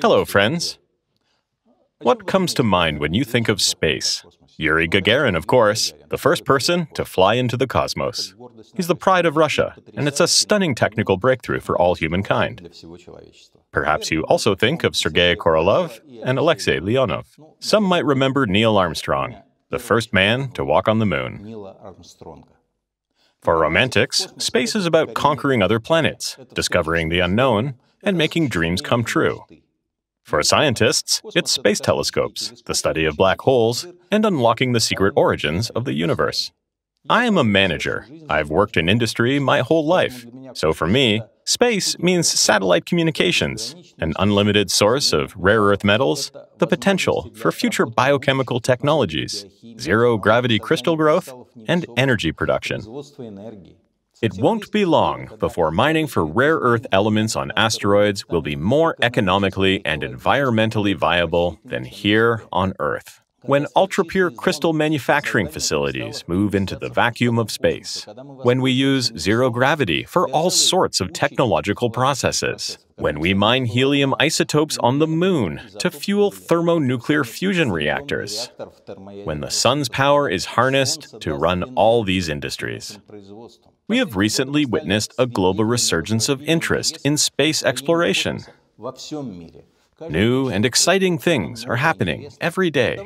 Hello, friends. What comes to mind when you think of space? Yuri Gagarin, of course, the first person to fly into the cosmos. He's the pride of Russia, and it's a stunning technical breakthrough for all humankind. Perhaps you also think of Sergei Korolev and Alexei Leonov. Some might remember Neil Armstrong, the first man to walk on the moon. For romantics, space is about conquering other planets, discovering the unknown, and making dreams come true. For scientists, it's space telescopes, the study of black holes, and unlocking the secret origins of the universe. I am a manager. I've worked in industry my whole life. So for me, space means satellite communications, an unlimited source of rare earth metals, the potential for future biochemical technologies, zero-gravity crystal growth, and energy production. It won't be long before mining for rare earth elements on asteroids will be more economically and environmentally viable than here on Earth. When ultra-pure crystal manufacturing facilities move into the vacuum of space, when we use zero gravity for all sorts of technological processes, when we mine helium isotopes on the moon to fuel thermonuclear fusion reactors, when the sun's power is harnessed to run all these industries. We have recently witnessed a global resurgence of interest in space exploration. New and exciting things are happening every day.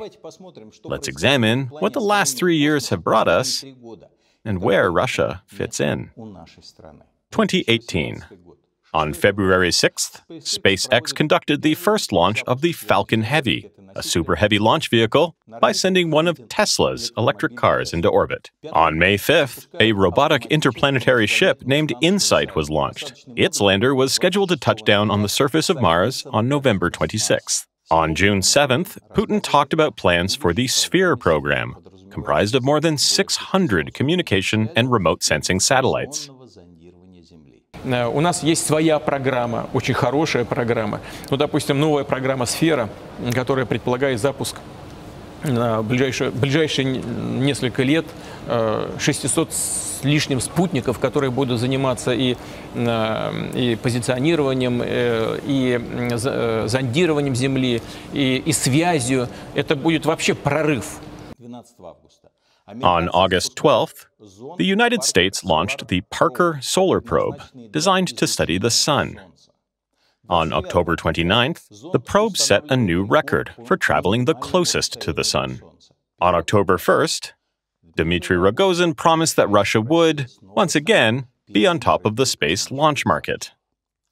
Let's examine what the last 3 years have brought us and where Russia fits in. 2018. On February 6th, SpaceX conducted the first launch of the Falcon Heavy, a super heavy launch vehicle, by sending one of Tesla's electric cars into orbit. On May 5th, a robotic interplanetary ship named InSight was launched. Its lander was scheduled to touch down on the surface of Mars on November 26th. On June 7th, Putin talked about plans for the Sphere program, comprised of more than 600 communication and remote sensing satellites. У нас есть своя программа, очень хорошая программа. Ну, допустим, новая программа «Сфера», которая предполагает запуск на ближайшие несколько лет 600 с лишним спутников, которые будут заниматься и позиционированием, и зондированием Земли, и связью. Это будет вообще прорыв. On August 12th, the United States launched the Parker Solar Probe, designed to study the Sun. On October 29th, the probe set a new record for traveling the closest to the Sun. On October 1st, Dmitry Rogozin promised that Russia would, once again, be on top of the space launch market.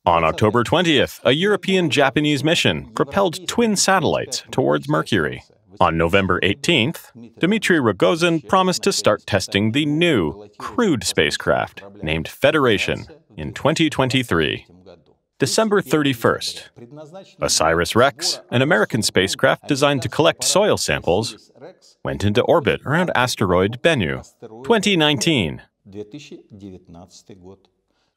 On October 20th, a European-Japanese mission propelled twin satellites towards Mercury. On November 18th, Dmitry Rogozin promised to start testing the new, crewed spacecraft named Federation in 2023. December 31st, OSIRIS-REx, an American spacecraft designed to collect soil samples, went into orbit around asteroid Bennu. 2019.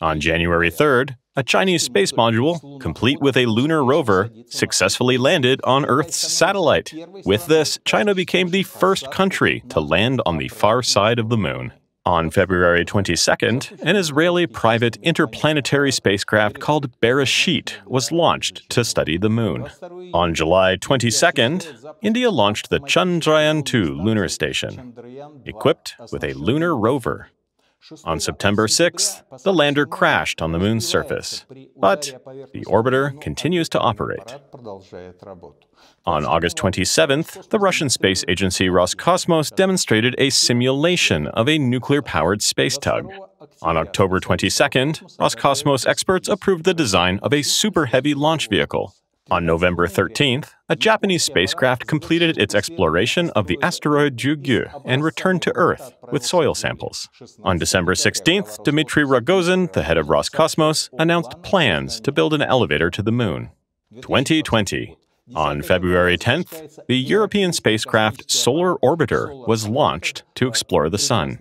On January 3rd, a Chinese space module, complete with a lunar rover, successfully landed on Earth's satellite. With this, China became the first country to land on the far side of the moon. On February 22nd, an Israeli private interplanetary spacecraft called Bereshit was launched to study the moon. On July 22nd, India launched the Chandrayaan-2 lunar station, equipped with a lunar rover. On September 6th, the lander crashed on the moon's surface, but the orbiter continues to operate. On August 27th, the Russian Space Agency Roscosmos demonstrated a simulation of a nuclear-powered space tug. On October 22nd, Roscosmos experts approved the design of a super heavy launch vehicle. On November 13th, a Japanese spacecraft completed its exploration of the asteroid Ryugu and returned to Earth with soil samples. On December 16th, Dmitry Rogozin, the head of Roscosmos, announced plans to build an elevator to the moon. 2020. On February 10th, the European spacecraft Solar Orbiter was launched to explore the Sun.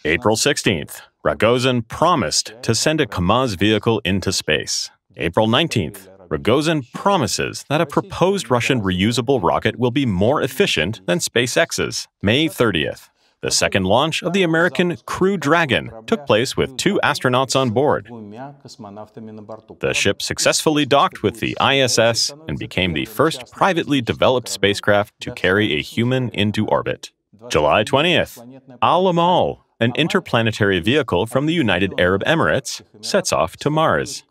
April 16th, Rogozin promised to send a Kamaz vehicle into space. April 19th, Rogozin promises that a proposed Russian reusable rocket will be more efficient than SpaceX's. May 30th, the second launch of the American Crew Dragon took place with 2 astronauts on board. The ship successfully docked with the ISS and became the first privately developed spacecraft to carry a human into orbit. July 20th, Al-Amal, an interplanetary vehicle from the United Arab Emirates, sets off to Mars.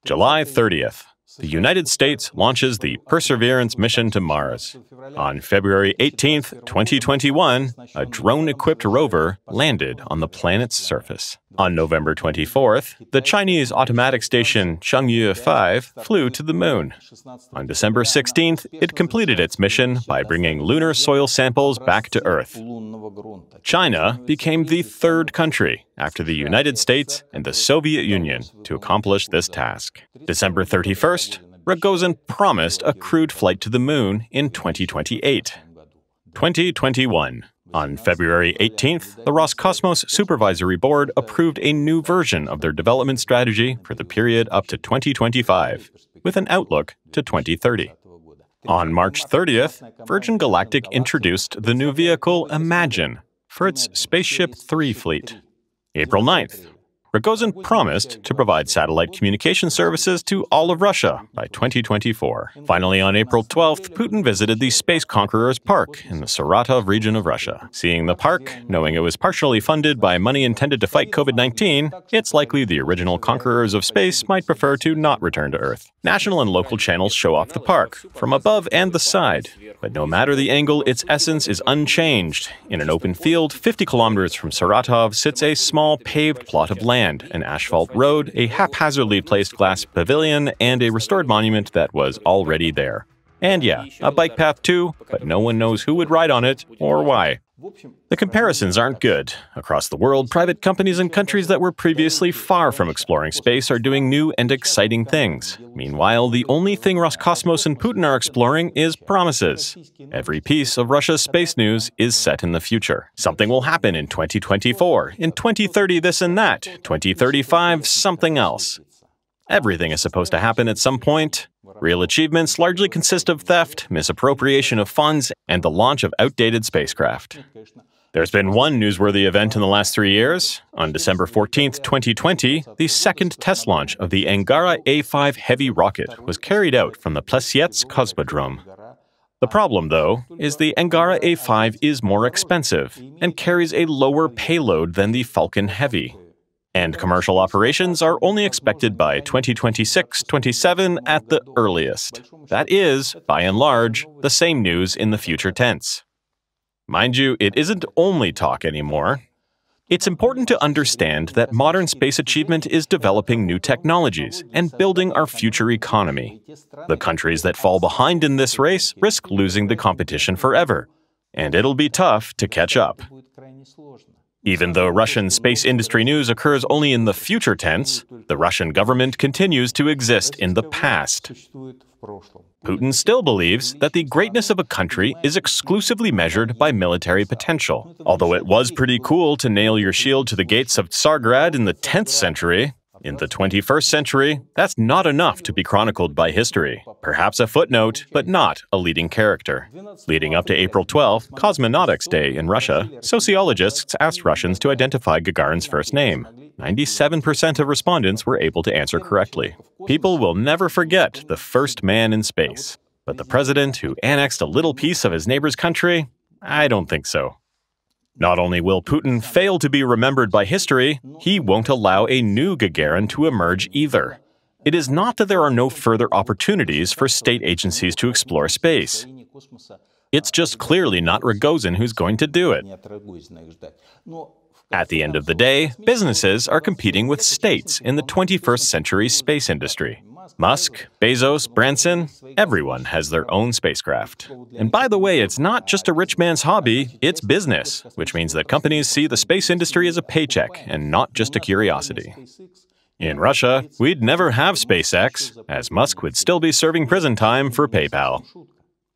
July 30th, the United States launches the Perseverance mission to Mars. On February 18, 2021, a drone-equipped rover landed on the planet's surface. On November 24th, the Chinese automatic station Chang'e 5 flew to the moon. On December 16th, it completed its mission by bringing lunar soil samples back to Earth. China became the 3rd country, after the United States and the Soviet Union, to accomplish this task. December 31st, Rogozin promised a crewed flight to the moon in 2028. 2021. On February 18th, the Roscosmos Supervisory Board approved a new version of their development strategy for the period up to 2025, with an outlook to 2030. On March 30th, Virgin Galactic introduced the new vehicle Imagine for its Spaceship 3 fleet. April 9th, Rogozin promised to provide satellite communication services to all of Russia by 2024. Finally, on April 12th, Putin visited the Space Conquerors Park in the Saratov region of Russia. Seeing the park, knowing it was partially funded by money intended to fight COVID-19, it's likely the original conquerors of space might prefer to not return to Earth. National and local channels show off the park, from above and the side. But no matter the angle, its essence is unchanged. In an open field 50 kilometers from Saratov sits a small paved plot of land, an asphalt road, a haphazardly placed glass pavilion, and a restored monument that was already there. And yeah, a bike path too, but no one knows who would ride on it or why. The comparisons aren't good. Across the world, private companies in countries that were previously far from exploring space are doing new and exciting things. Meanwhile, the only thing Roscosmos and Putin are exploring is promises. Every piece of Russia's space news is set in the future. Something will happen in 2024, in 2030 this and that, 2035 something else. Everything is supposed to happen at some point. Real achievements largely consist of theft, misappropriation of funds, and the launch of outdated spacecraft. There's been one newsworthy event in the last 3 years. On December 14, 2020, the second test launch of the Angara A5 Heavy rocket was carried out from the Plesets Cosmodrome. The problem, though, is the Angara A5 is more expensive and carries a lower payload than the Falcon Heavy. And commercial operations are only expected by 2026-27 at the earliest. That is, by and large, the same news in the future tense. Mind you, it isn't only talk anymore. It's important to understand that modern space achievement is developing new technologies and building our future economy. The countries that fall behind in this race risk losing the competition forever, and it'll be tough to catch up. Even though Russian space industry news occurs only in the future tense, the Russian government continues to exist in the past. Putin still believes that the greatness of a country is exclusively measured by military potential. Although it was pretty cool to nail your shield to the gates of Tsargrad in the 10th century, in the 21st century, that's not enough to be chronicled by history. Perhaps a footnote, but not a leading character. Leading up to April 12, Cosmonautics Day in Russia, sociologists asked Russians to identify Gagarin's first name. 97% of respondents were able to answer correctly. People will never forget the first man in space. But the president who annexed a little piece of his neighbor's country? I don't think so. Not only will Putin fail to be remembered by history, he won't allow a new Gagarin to emerge either. It is not that there are no further opportunities for state agencies to explore space. It's just clearly not Rogozin who's going to do it. At the end of the day, businesses are competing with states in the 21st century space industry. Musk, Bezos, Branson, everyone has their own spacecraft. And by the way, it's not just a rich man's hobby, it's business, which means that companies see the space industry as a paycheck and not just a curiosity. In Russia, we'd never have SpaceX, as Musk would still be serving prison time for PayPal.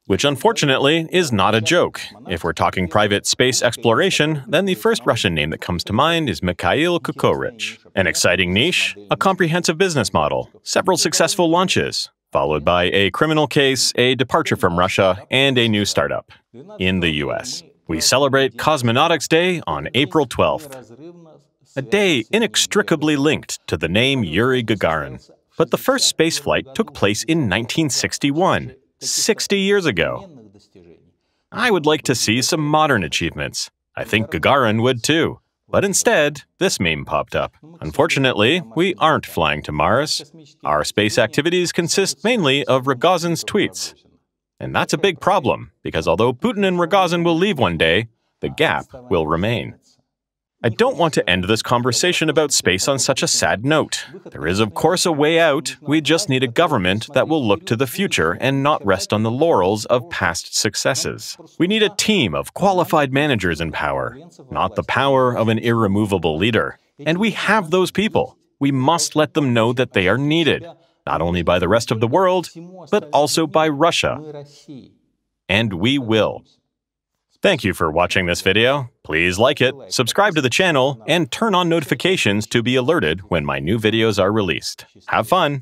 Which unfortunately is not a joke. If we're talking private space exploration, then the first Russian name that comes to mind is Mikhail Kokorich. An exciting niche, a comprehensive business model, several successful launches, followed by a criminal case, a departure from Russia, and a new startup in the US. We celebrate Cosmonautics Day on April 12th, a day inextricably linked to the name Yuri Gagarin. But the first spaceflight took place in 1961, 60 years ago. I would like to see some modern achievements. I think Gagarin would too. But instead, this meme popped up. Unfortunately, we aren't flying to Mars. Our space activities consist mainly of Rogozin's tweets. And that's a big problem, because although Putin and Rogozin will leave one day, the gap will remain. I don't want to end this conversation about space on such a sad note. There is, of course, a way out. We just need a government that will look to the future and not rest on the laurels of past successes. We need a team of qualified managers in power, not the power of an irremovable leader. And we have those people. We must let them know that they are needed, not only by the rest of the world, but also by Russia. And we will. Thank you for watching this video. Please like it, subscribe to the channel, and turn on notifications to be alerted when my new videos are released. Have fun!